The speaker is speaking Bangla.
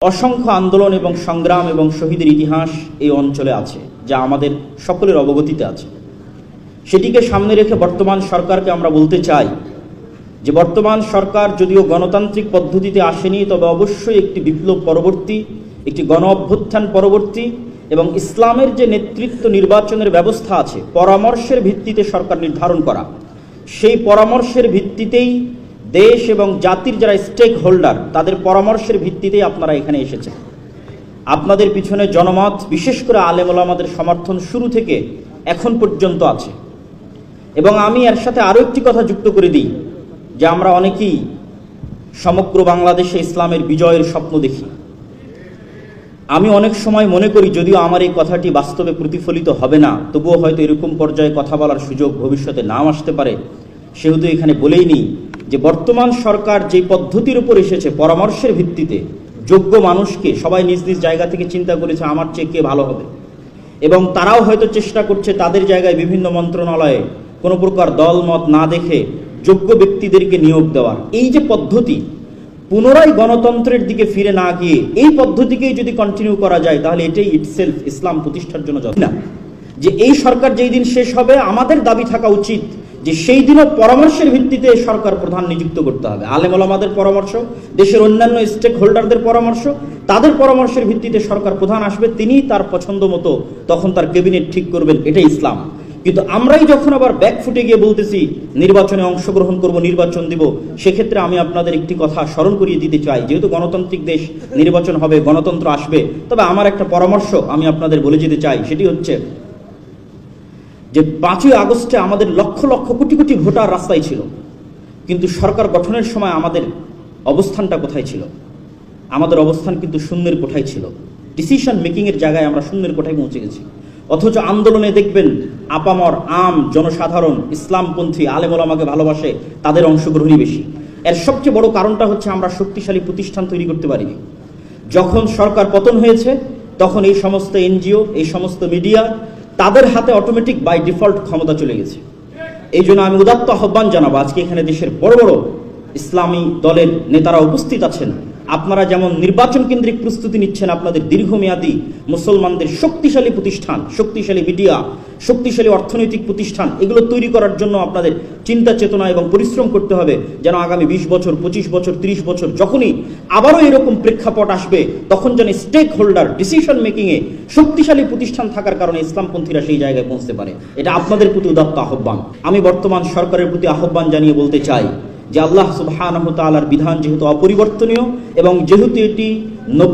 অসংখ্য আন্দোলন এবং সংগ্রাম এবং শহীদের ইতিহাস এই অঞ্চলে আছে, যা আমাদের সকলের অবগতিতে আছে। সেটিকে সামনে রেখে বর্তমান সরকারকে আমরা বলতে চাই যে বর্তমান সরকার যদিও গণতান্ত্রিক পদ্ধতিতে আসেনি, তবে অবশ্যই একটি বিপ্লব পরবর্তী, একটি গণ অভ্যুত্থান পরবর্তী এবং ইসলামের যে নেতৃত্ব নির্বাচনের ব্যবস্থা আছে পরামর্শের ভিত্তিতে সরকার নির্ধারণ করা, সেই পরামর্শের ভিত্তিতেই দেশ এবং জাতির যারা স্টেক হোল্ডার তাদের পরামর্শের ভিত্তিতেই আপনারা এখানে এসেছেন। আপনাদের পিছনে জনমত, বিশেষ করে আলেম ওলামাদের সমর্থন শুরু থেকে এখন পর্যন্ত আছে। এবং আমি এর সাথে আরও একটি কথা যুক্ত করে দিই যে আমরা অনেকেই সমগ্র বাংলাদেশে ইসলামের বিজয়ের স্বপ্ন দেখি। আমি অনেক সময় মনে করি, যদিও আমার এই কথাটি বাস্তবে প্রতিফলিত হবে না, তবুও হয়তো এরকম পর্যায়ে কথা বলার সুযোগ ভবিষ্যতে নাও আসতে পারে, সেহেতু এখানে বলেই নিই যে বর্তমান সরকার যে পদ্ধতির উপর এসেছে পরামর্শের ভিত্তিতে, যোগ্য মানুষকে সবাই নিজ নিজ জায়গা থেকে চিন্তা করেছে আমার চেয়ে কে ভালো হবে, এবং তারাও হয়তো চেষ্টা করছে তাদের জায়গায় বিভিন্ন মন্ত্রণালয়ে কোনো প্রকার দল মত না দেখে যোগ্য ব্যক্তিদেরকে নিয়োগ দেওয়ার এই যে পদ্ধতি, পুনরায় গণতন্ত্রের দিকে ফিরে না গিয়ে এই পদ্ধতিকেই যদি কন্টিনিউ করা যায়, তাহলে এটাই ইটসেলফ ইসলাম প্রতিষ্ঠার জন্য যথেষ্ট না। যে এই সরকার যেই দিন শেষ হবে, আমাদের দাবি থাকা উচিত যে সেই দিনও পরামর্শের ভিত্তিতে সরকার প্রধান নিযুক্ত করতে হবে। আলেম ওলামাদের পরামর্শ, দেশের অন্যান্য স্টেক হোল্ডারদের পরামর্শ, তাদের পরামর্শের ভিত্তিতে সরকার প্রধান আসবে, তিনি তার পছন্দ মতো তখন তার ক্যাবিনেট ঠিক করবেন, এটাই ইসলাম। কিন্তু আমরাই যখন আবার ব্যাক ফুটে গিয়ে বলতেছি নির্বাচনে অংশগ্রহণ করব, নির্বাচন দিব, সেক্ষেত্রে আমি আপনাদের একটি কথা স্মরণ করিয়ে দিতে চাই, যেহেতু গণতান্ত্রিক দেশ, নির্বাচন হবে, গণতন্ত্র আসবে, তবে আমার একটা পরামর্শ আমি আপনাদের বলে যেতে চাই, সেটি হচ্ছে যে 5ই আগস্টে আমাদের লক্ষ লক্ষ কোটি কোটি ভোটার রাস্তায় ছিল, কিন্তু সরকার গঠনের সময় আমাদের অবস্থানটা কোথায় ছিল? আমাদের অবস্থান কিন্তু শূন্যের কোঠায় ছিল। ডিসিশন মেকিংয়ের জায়গায় আমরা শূন্যের কোঠায় পৌঁছে গেছি। অথচ আন্দোলনে দেখবেন আপামর আম জনসাধারণ, ইসলামপন্থী, আলেম ওলামাকে ভালোবাসে, তাদের অংশগ্রহণই বেশি। এর সবচেয়ে বড় কারণটা হচ্ছে আমরা শক্তিশালী প্রতিষ্ঠান তৈরি করতে পারিনি। যখন সরকার পতন হয়েছে, তখন এই সমস্ত এনজিও, এই সমস্ত মিডিয়া, তাদের হাতে অটোমেটিক বাই ডিফল্ট ক্ষমতা চলে গেছে। এই জন্য আমি উদাত্ত আহ্বান জানাবো, আজকে এখানে দেশের বড় বড় ইসলামী দলের নেতারা উপস্থিত আছেন, আপনারা যেমন নির্বাচন কেন্দ্রিক প্রস্তুতি নিচ্ছেন, আপনাদের দীর্ঘমেয়াদী মুসলমানদের শক্তিশালী প্রতিষ্ঠান, শক্তিশালী মিডিয়া, শক্তিশালী অর্থনৈতিক প্রতিষ্ঠান, এগুলো তৈরি করার জন্য আপনাদের চিন্তা চেতনা এবং পরিশ্রম করতে হবে, যেন আগামী 20 বছর, 25 বছর, 30 বছর যখনই আবারও এরকম প্রেক্ষাপট আসবে, তখন যেন স্টেক হোল্ডার ডিসিশন মেকিংয়ে শক্তিশালী প্রতিষ্ঠান থাকার কারণে ইসলামপন্থীরা সেই জায়গায় পৌঁছতে পারে। এটা আপনাদের প্রতি উদাত্ত আহ্বান। আমি বর্তমান সরকারের প্রতি আহ্বান জানিয়ে বলতে চাই যে আল্লাহ সুবহানাহু ওয়া তাআলার বিধান যেহেতু অপরিবর্তনীয় এবং যেহেতু এটি